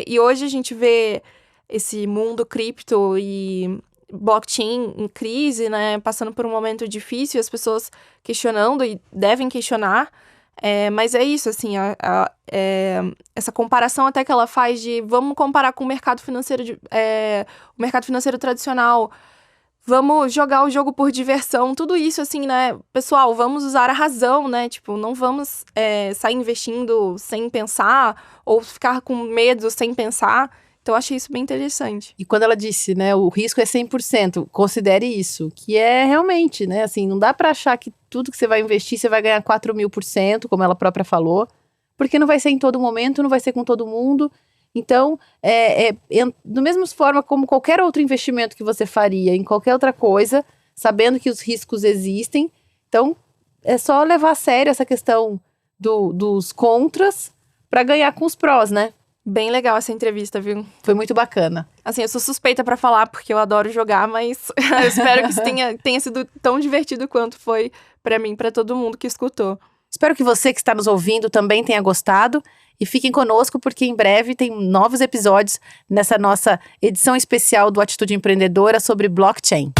E hoje a gente vê esse mundo cripto e blockchain em crise, né, passando por um momento difícil, as pessoas questionando e devem questionar, mas é isso, assim, essa comparação até que ela faz de vamos comparar com o mercado financeiro, o mercado financeiro tradicional, vamos jogar o jogo por diversão, tudo isso, assim, né, pessoal, vamos usar a razão, né, tipo, não vamos sair investindo sem pensar ou ficar com medo sem pensar. Então, eu achei isso bem interessante. E quando ela disse, né, o risco é 100%, considere isso, que é realmente, né, assim, não dá para achar que tudo que você vai investir, você vai ganhar 4.000%, como ela própria falou, porque não vai ser em todo momento, não vai ser com todo mundo. Então, da mesma forma como qualquer outro investimento que você faria em qualquer outra coisa, sabendo que os riscos existem, então, é só levar a sério essa questão dos contras para ganhar com os prós, né? Bem legal essa entrevista, viu? Foi muito bacana. Assim, eu sou suspeita pra falar, porque eu adoro jogar, mas eu espero que isso tenha sido tão divertido quanto foi pra mim, pra todo mundo que escutou. Espero que você que está nos ouvindo também tenha gostado e fiquem conosco, porque em breve tem novos episódios nessa nossa edição especial do Atitude Empreendedora sobre blockchain.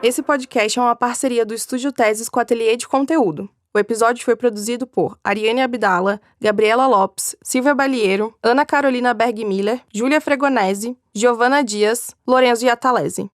Esse podcast é uma parceria do Estúdio Teses com o Ateliê de Conteúdo. O episódio foi produzido por Ariane Abdala, Gabriela Lopes, Silvia Balieiro, Ana Carolina Berg Miller, Júlia Fregonese, Giovana Dias, Lorenzo Iatalese.